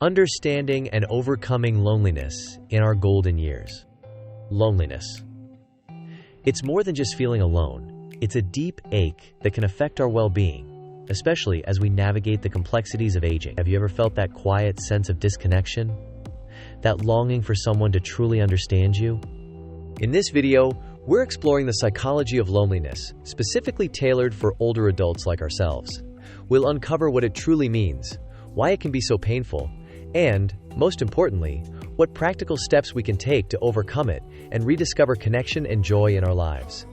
Understanding and overcoming loneliness in our golden years. Loneliness. It's more than just feeling alone. It's a deep ache that can affect our well-being, especially as we navigate the complexities of aging. Have you ever felt that quiet sense of disconnection? That longing for someone to truly understand you? In this video, we're exploring the psychology of loneliness, specifically tailored for older adults like ourselves. We'll uncover what it truly means, why it can be so painful, and, most importantly, what practical steps we can take to overcome it and rediscover connection and joy in our lives.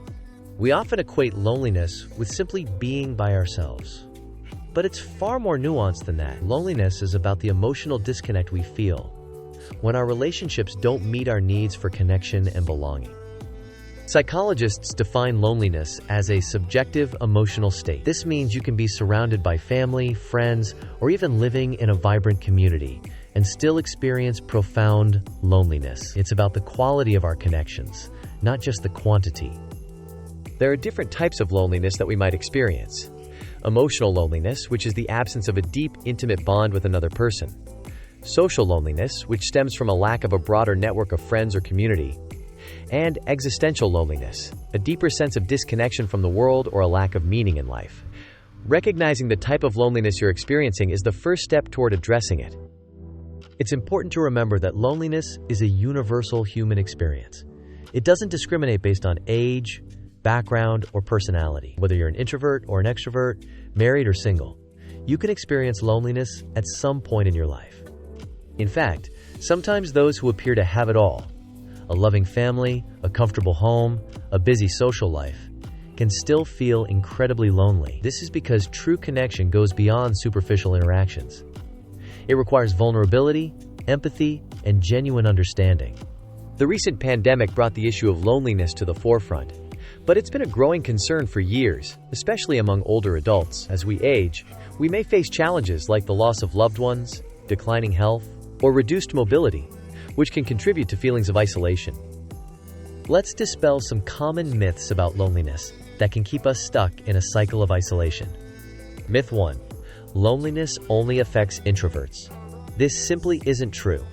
We often equate loneliness with simply being by ourselves. But it's far more nuanced than that. Loneliness is about the emotional disconnect we feel when our relationships don't meet our needs for connection and belonging. Psychologists define loneliness as a subjective emotional state. This means you can be surrounded by family, friends, or even living in a vibrant community and still experience profound loneliness. It's about the quality of our connections, not just the quantity. There are different types of loneliness that we might experience. Emotional loneliness, which is the absence of a deep, intimate bond with another person. Social loneliness, which stems from a lack of a broader network of friends or community. And existential loneliness, a deeper sense of disconnection from the world or a lack of meaning in life. Recognizing the type of loneliness you're experiencing is the first step toward addressing it. It's important to remember that loneliness is a universal human experience. It doesn't discriminate based on age, background, or personality. Whether you're an introvert or an extrovert, married or single, you can experience loneliness at some point in your life. In fact, sometimes those who appear to have it all, a loving family, a comfortable home, a busy social life, can still feel incredibly lonely. This is because true connection goes beyond superficial interactions. It requires vulnerability, empathy, and genuine understanding. The recent pandemic brought the issue of loneliness to the forefront, but it's been a growing concern for years, especially among older adults. As we age, we may face challenges like the loss of loved ones, declining health, or reduced mobility, which can contribute to feelings of isolation. Let's dispel some common myths about loneliness that can keep us stuck in a cycle of isolation. Myth 1. Loneliness only affects introverts. This simply isn't true.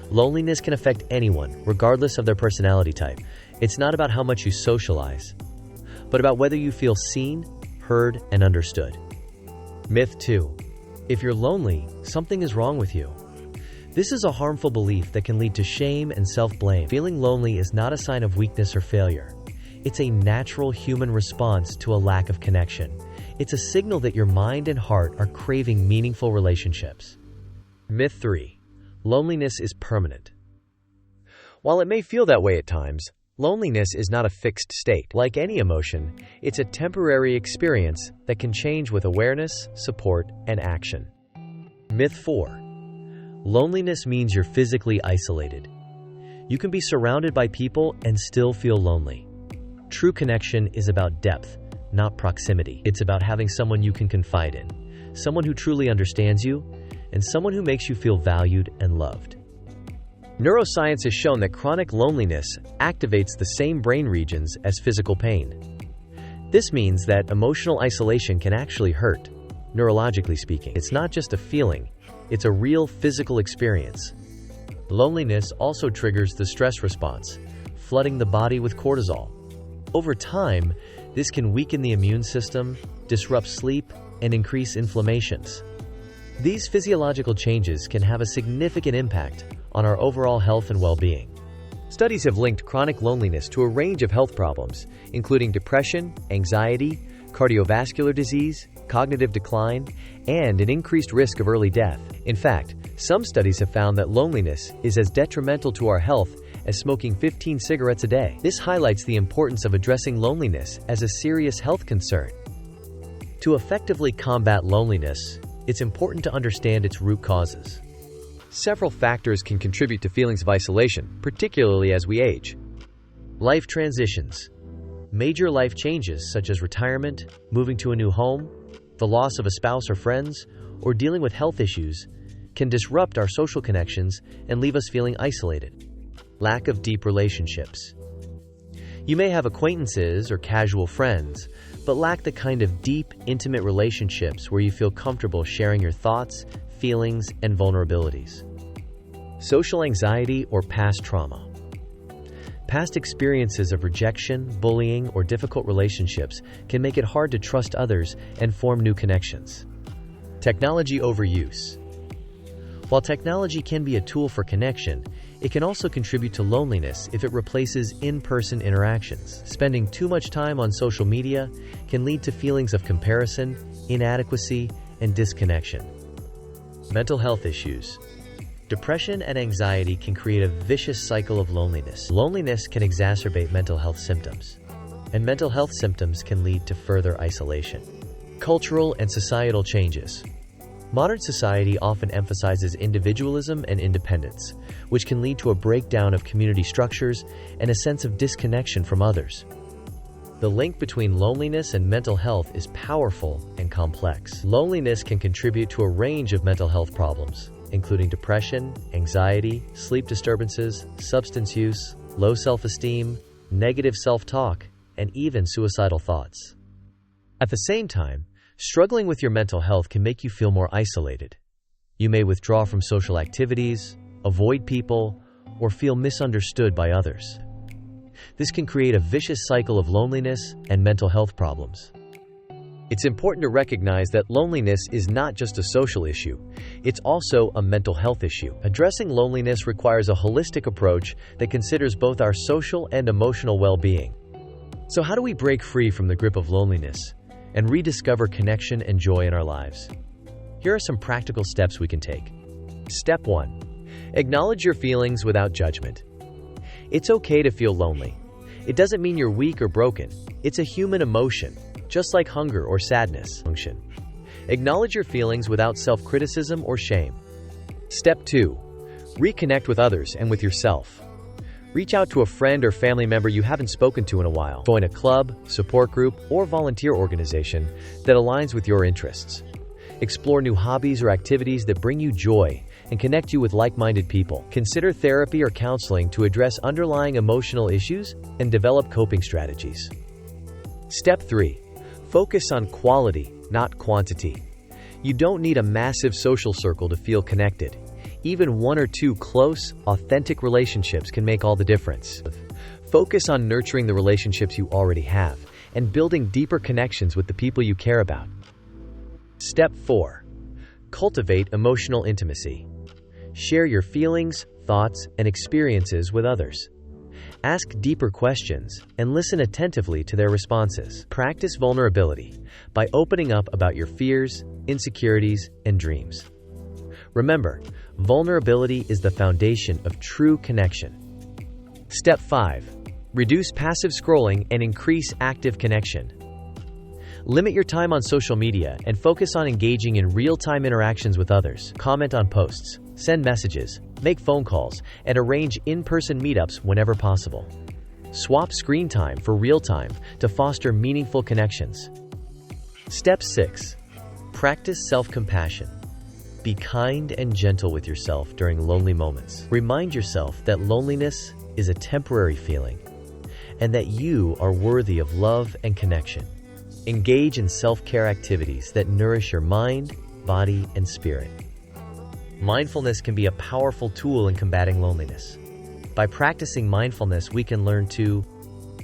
Loneliness can affect anyone, regardless of their personality type. It's not about how much you socialize, but about whether you feel seen, heard, and understood. Myth 2. If you're lonely, something is wrong with you. This is a harmful belief that can lead to shame and self-blame. Feeling lonely is not a sign of weakness or failure. It's a natural human response to a lack of connection. It's a signal that your mind and heart are craving meaningful relationships. Myth 3. Loneliness is permanent. While it may feel that way at times, loneliness is not a fixed state. Like any emotion, it's a temporary experience that can change with awareness, support, and action. Myth 4. Loneliness means you're physically isolated. You can be surrounded by people and still feel lonely. True connection is about depth, not proximity. It's about having someone you can confide in, someone who truly understands you, and someone who makes you feel valued and loved. Neuroscience has shown that chronic loneliness activates the same brain regions as physical pain. This means that emotional isolation can actually hurt, neurologically speaking. It's not just a feeling. It's a real physical experience. Loneliness also triggers the stress response, flooding the body with cortisol. Over time, this can weaken the immune system, disrupt sleep, and increase inflammations. These physiological changes can have a significant impact on our overall health and well-being. Studies have linked chronic loneliness to a range of health problems, including depression, anxiety, cardiovascular disease, cognitive decline, and an increased risk of early death. In fact, some studies have found that loneliness is as detrimental to our health as smoking 15 cigarettes a day. This highlights the importance of addressing loneliness as a serious health concern. To effectively combat loneliness, it's important to understand its root causes. Several factors can contribute to feelings of isolation, particularly as we age. Life transitions. Major life changes such as retirement, moving to a new home, the loss of a spouse or friends, or dealing with health issues can disrupt our social connections and leave us feeling isolated. Lack of deep relationships. You may have acquaintances or casual friends, but lack the kind of deep, intimate relationships where you feel comfortable sharing your thoughts, feelings and vulnerabilities. Social anxiety or past trauma. Past experiences of rejection, bullying, or difficult relationships can make it hard to trust others and form new connections. Technology overuse. While technology can be a tool for connection, it can also contribute to loneliness if it replaces in-person interactions. Spending too much time on social media can lead to feelings of comparison, inadequacy, and disconnection. Mental health issues. Depression and anxiety can create a vicious cycle of loneliness. Loneliness can exacerbate mental health symptoms, and mental health symptoms can lead to further isolation. Cultural and societal changes. Modern society often emphasizes individualism and independence, which can lead to a breakdown of community structures and a sense of disconnection from others. The link between loneliness and mental health is powerful and complex. Loneliness can contribute to a range of mental health problems, including depression, anxiety, sleep disturbances, substance use, low self-esteem, negative self-talk, and even suicidal thoughts. At the same time, struggling with your mental health can make you feel more isolated. You may withdraw from social activities, avoid people, or feel misunderstood by others. This can create a vicious cycle of loneliness and mental health problems. It's important to recognize that loneliness is not just a social issue, it's also a mental health issue. Addressing loneliness requires a holistic approach that considers both our social and emotional well-being. So how do we break free from the grip of loneliness and rediscover connection and joy in our lives? Here are some practical steps we can take. Step 1. Acknowledge your feelings without judgment. It's okay to feel lonely. It doesn't mean you're weak or broken. It's a human emotion, just like hunger or sadness. Acknowledge your feelings without self-criticism or shame. Step 2. Reconnect with others and with yourself. Reach out to a friend or family member you haven't spoken to in a while. Join a club, support group, or volunteer organization that aligns with your interests. Explore new hobbies or activities that bring you joy and connect you with like-minded people. Consider therapy or counseling to address underlying emotional issues and develop coping strategies. Step 3. Focus on quality, not quantity. You don't need a massive social circle to feel connected. Even 1 or 2 close, authentic relationships can make all the difference. Focus on nurturing the relationships you already have and building deeper connections with the people you care about. Step 4. Cultivate emotional intimacy. Share your feelings, thoughts, and experiences with others. Ask deeper questions and listen attentively to their responses. Practice vulnerability by opening up about your fears, insecurities, and dreams. Remember, vulnerability is the foundation of true connection. Step 5. Reduce passive scrolling and increase active connection. Limit your time on social media and focus on engaging in real-time interactions with others. Comment on posts, send messages, make phone calls, and arrange in-person meetups whenever possible. Swap screen time for real time to foster meaningful connections. Step 6. Practice self-compassion. Be kind and gentle with yourself during lonely moments. Remind yourself that loneliness is a temporary feeling and that you are worthy of love and connection. Engage in self-care activities that nourish your mind, body, and spirit. Mindfulness can be a powerful tool in combating loneliness. By practicing mindfulness, we can learn to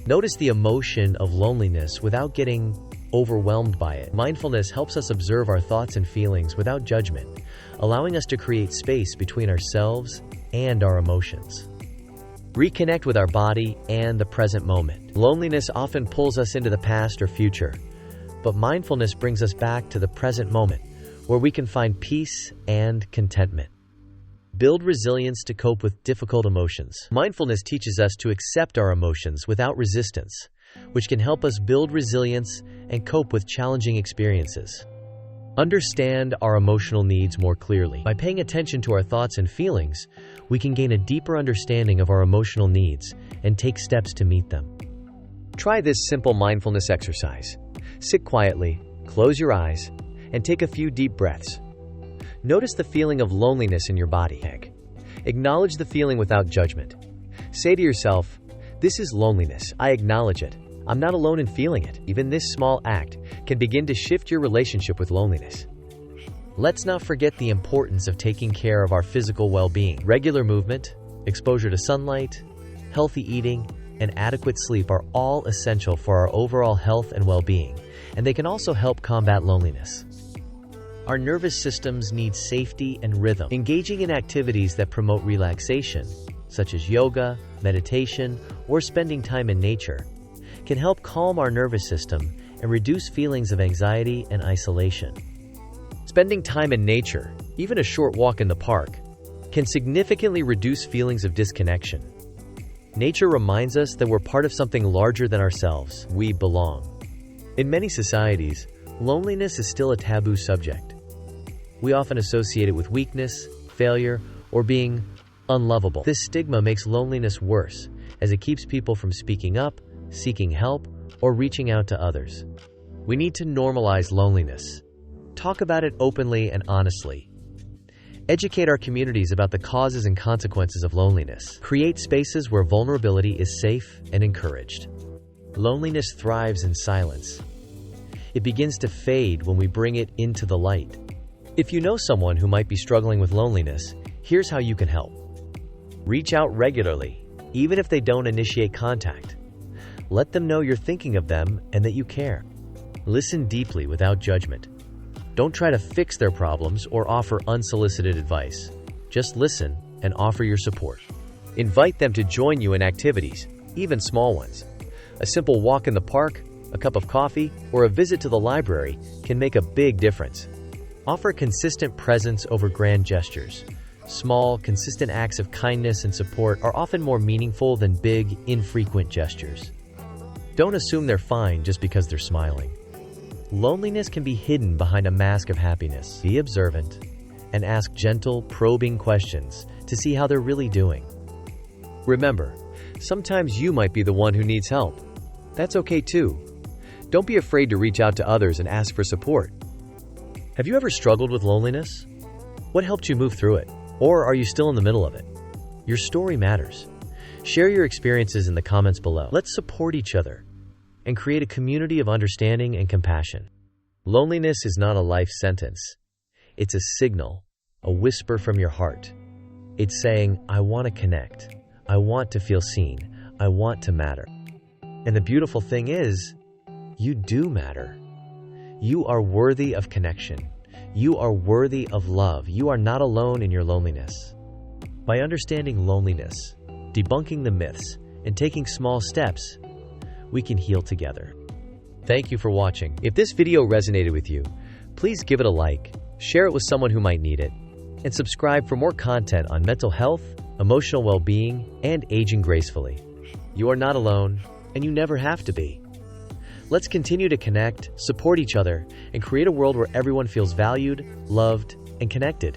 notice the emotion of loneliness without getting overwhelmed by it. Mindfulness helps us observe our thoughts and feelings without judgment, allowing us to create space between ourselves and our emotions. Reconnect with our body and the present moment. Loneliness often pulls us into the past or future, but mindfulness brings us back to the present moment, where we can find peace and contentment. Build resilience to cope with difficult emotions. Mindfulness teaches us to accept our emotions without resistance, which can help us build resilience and cope with challenging experiences. Understand our emotional needs more clearly. By paying attention to our thoughts and feelings, we can gain a deeper understanding of our emotional needs and take steps to meet them. Try this simple mindfulness exercise. Sit quietly, close your eyes, and take a few deep breaths. Notice the feeling of loneliness in your body. Acknowledge the feeling without judgment. Say to yourself, "This is loneliness. I acknowledge it. I'm not alone in feeling it." Even this small act can begin to shift your relationship with loneliness. Let's not forget the importance of taking care of our physical well-being. Regular movement, exposure to sunlight, healthy eating, and adequate sleep are all essential for our overall health and well-being, and they can also help combat loneliness. Our nervous systems need safety and rhythm. Engaging in activities that promote relaxation, such as yoga, meditation, or spending time in nature, can help calm our nervous system and reduce feelings of anxiety and isolation. Spending time in nature, even a short walk in the park, can significantly reduce feelings of disconnection. Nature reminds us that we're part of something larger than ourselves. We belong. In many societies, loneliness is still a taboo subject. We often associate it with weakness, failure, or being unlovable. This stigma makes loneliness worse, as it keeps people from speaking up, seeking help, or reaching out to others. We need to normalize loneliness. Talk about it openly and honestly. Educate our communities about the causes and consequences of loneliness. Create spaces where vulnerability is safe and encouraged. Loneliness thrives in silence. It begins to fade when we bring it into the light. If you know someone who might be struggling with loneliness, here's how you can help. Reach out regularly, even if they don't initiate contact. Let them know you're thinking of them and that you care. Listen deeply without judgment. Don't try to fix their problems or offer unsolicited advice. Just listen and offer your support. Invite them to join you in activities, even small ones. A simple walk in the park, a cup of coffee, or a visit to the library can make a big difference. Offer consistent presence over grand gestures. Small, consistent acts of kindness and support are often more meaningful than big, infrequent gestures. Don't assume they're fine just because they're smiling. Loneliness can be hidden behind a mask of happiness. Be observant and ask gentle, probing questions to see how they're really doing. Remember, sometimes you might be the one who needs help. That's okay too. Don't be afraid to reach out to others and ask for support. Have you ever struggled with loneliness? What helped you move through it? Or are you still in the middle of it? Your story matters. Share your experiences in the comments below. Let's support each other and create a community of understanding and compassion. Loneliness is not a life sentence. It's a signal, a whisper from your heart. It's saying, I want to connect. I want to feel seen. I want to matter. And the beautiful thing is, you do matter. You are worthy of connection. You are worthy of love. You are not alone in your loneliness. By understanding loneliness, debunking the myths, and taking small steps, we can heal together. Thank you for watching. If this video resonated with you, please give it a like, share it with someone who might need it, and subscribe for more content on mental health, emotional well-being, and aging gracefully. You are not alone, and you never have to be. Let's continue to connect, support each other, and create a world where everyone feels valued, loved, and connected.